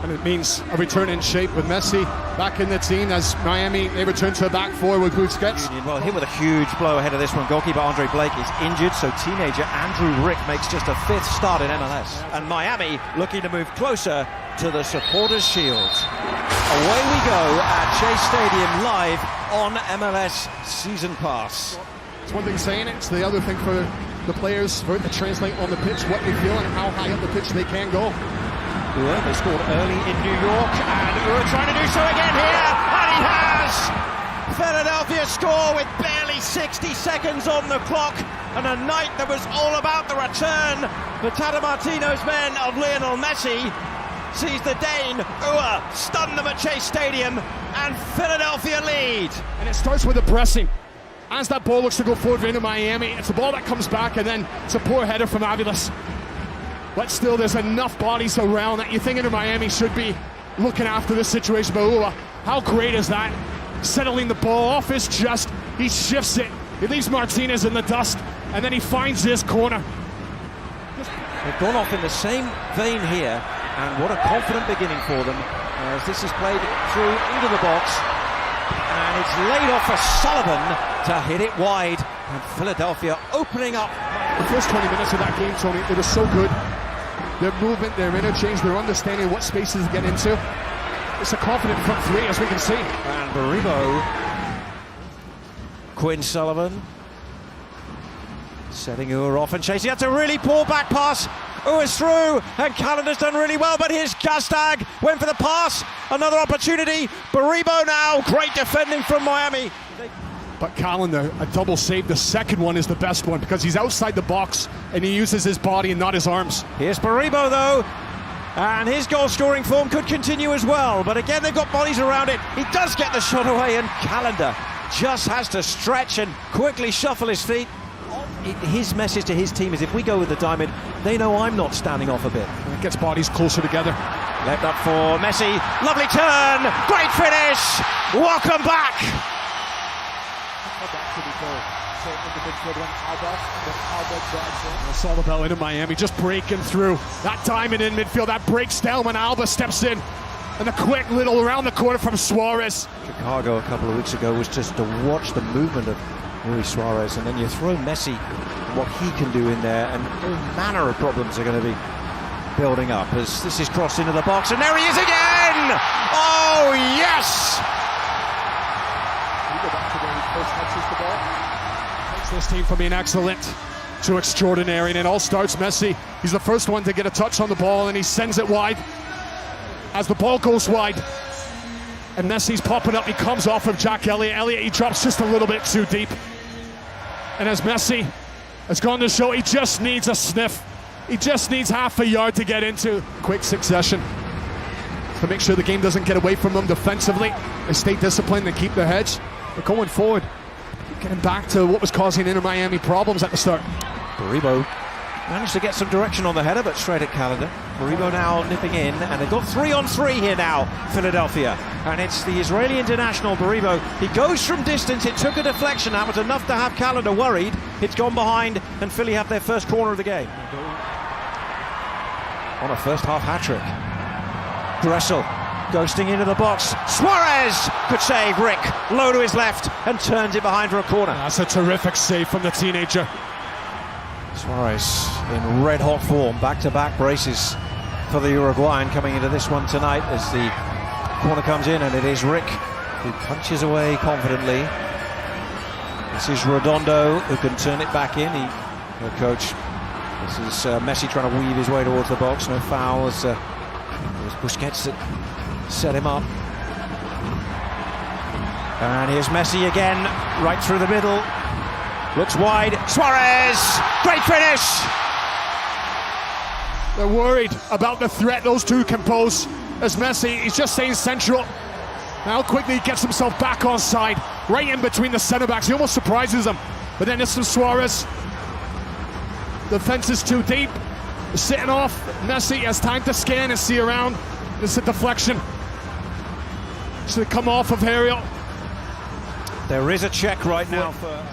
And it means a return in shape with Messi back in the team as Miami, they return to a back four with Busquets. Well, hit with a huge blow ahead of this one. Goalkeeper Andre Blake is injured, so teenager Andrew Rick makes just a 5th start in MLS. And Miami looking to move closer to the supporters' shield. Away we go at Chase Stadium live on MLS Season Pass. It's one thing saying it, it's the other thing for the players for it to translate on the pitch what they feel and how high up the pitch they can go. Yeah, they scored early in New York, and we're trying to do so again here, and he has! Philadelphia score with barely 60 seconds on the clock, and a night that was all about the return. The Tata Martino's men of Lionel Messi sees the Dane stun them at Chase Stadium, and Philadelphia lead. And it starts with the pressing. As that ball looks to go forward into Miami, it's a ball that comes back, and then it's a poor header from Aviles. But still, there's enough bodies around that you think Inter Miami should be looking after this situation. But how great is that? Settling the ball off his chest, he shifts it, he leaves Martinez in the dust, and then he finds this corner. They've gone off in the same vein here, and what a confident beginning for them as this is played through into the box, and it's laid off for Sullivan to hit it wide, and Philadelphia opening up. The first 20 minutes of that game, Tony, it was so good. Their movement, their interchange, their understanding of what spaces to get into. It's a confident front three, as we can see. And Baribo, Quinn Sullivan, setting Ua off and chasing. That's a really poor back pass. Ua's through, and Calendar's done really well, but here's Gastag, went for the pass. Another opportunity. Baribo now, great defending from Miami. But Calendar, a double save. The second one is the best one because he's outside the box and he uses his body and not his arms. Here's Baribo though, and his goal-scoring form could continue as well. But again, they've got bodies around it. He does get the shot away, and Calendar just has to stretch and quickly shuffle his feet. His message to his team is, if we go with the diamond, they know I'm not standing off a bit. And it gets bodies closer together. Left up for Messi. Lovely turn. Great finish. Welcome back. It's all about it in Miami, just breaking through. That diamond in midfield, that breaks down when Alba steps in. And a quick little around the corner from Suarez. Chicago a couple of weeks ago was just to watch the movement of Luis Suarez, and then you throw Messi and what he can do in there, and all manner of problems are going to be building up as this is crossed into the box, and there he is again! Oh, yes! This team from being excellent to extraordinary, and it all starts Messi. He's the first one to get a touch on the ball, and he sends it wide. As the ball goes wide, and Messi's popping up, he comes off of Jack Elliott. Elliott, he drops just a little bit too deep. And as Messi has gone to show, he just needs a sniff. He just needs half a yard to get into. Quick succession to make sure the game doesn't get away from them defensively. They stay disciplined, they keep their heads. But going forward, getting back to what was causing Inter Miami problems at the start. Baribo managed to get some direction on the header, but straight at Calendar. Baribo now nipping in, and they've got 3-on-3 here now, Philadelphia. And it's the Israeli international, Baribo. He goes from distance, it took a deflection, that was enough to have Calendar worried. It's gone behind, and Philly have their first corner of the game. On a first half hat-trick. Dressel ghosting into the box. Suarez could save Rick. Low to his left and turns it behind for a corner. That's a terrific save from the teenager. Suarez in red hot form, back-to-back braces for the Uruguayan coming into this one tonight as the corner comes in, and it is Rick who punches away confidently. This is Redondo who can turn it back in. The coach, this is Messi trying to weave his way towards the box. No foul as it was Busquets that set him up. And here's Messi again, right through the middle. Looks wide. Suarez! Great finish! They're worried about the threat those two can pose. As Messi, he's just staying central. Now quickly he gets himself back on side, right in between the centre-backs. He almost surprises them. But then it's from Suarez. The fence is too deep. Sitting off. Messi has time to scan and see around. It's a deflection. Should come off of Ariel. There is a check right now for...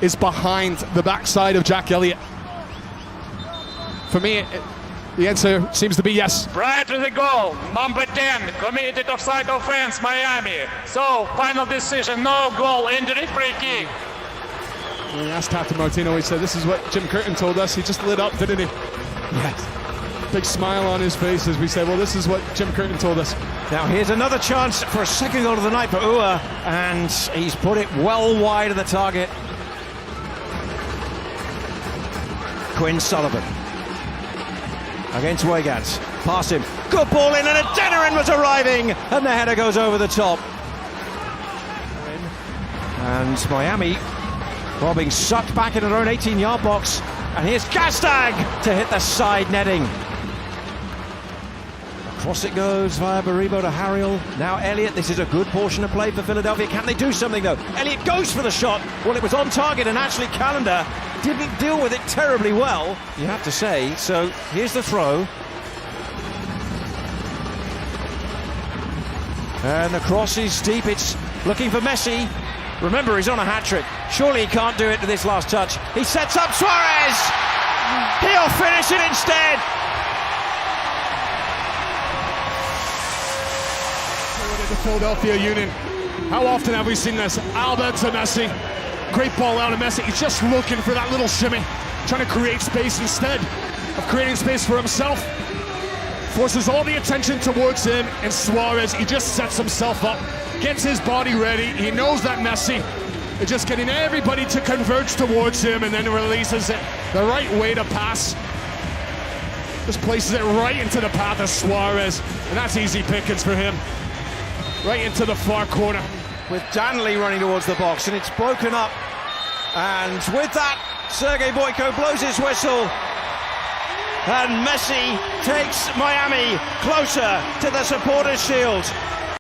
is behind the backside of Jack Elliott. For me, The answer seems to be yes. Prior to the goal, number 10 committed offside offense, Miami. So, final decision, no goal, injury, free kick. When we asked Captain Martino, he said, this is what Jim Curtin told us. He just lit up, didn't he? Yes. Big smile on his face as we said, well, this is what Jim Curtin told us. Now here's another chance for a second goal of the night for Ua, and he's put it well wide of the target. Quinn Sullivan against Wiggins, past him, good ball in, and a Denerin was arriving, and the header goes over the top. And Miami, well, being sucked back into their own 18-yard box, and here's Gastag to hit the side netting. Across it goes via Baribo to Harriel. Now Elliott, this is a good portion of play for Philadelphia. Can they do something though? Elliott goes for the shot. Well, it was on target, and actually Calendar didn't deal with it terribly well, you have to say. So here's the throw. And the cross is deep, it's looking for Messi. Remember, he's on a hat-trick. Surely he can't do it to this last touch. He sets up Suarez! He'll finish it instead! The Philadelphia Union. How often have we seen this? Alba to Messi. Great ball out of Messi. He's just looking for that little shimmy. Trying to create space instead of creating space for himself. Forces all the attention towards him, and Suarez, he just sets himself up. Gets his body ready. He knows that Messi is just getting everybody to converge towards him, and then releases it the right way to pass. Just places it right into the path of Suarez, and that's easy pickings for him. Right into the far corner. With Danley running towards the box, and it's broken up. And with that, Sergei Boyko blows his whistle. And Messi takes Miami closer to the supporters' shield.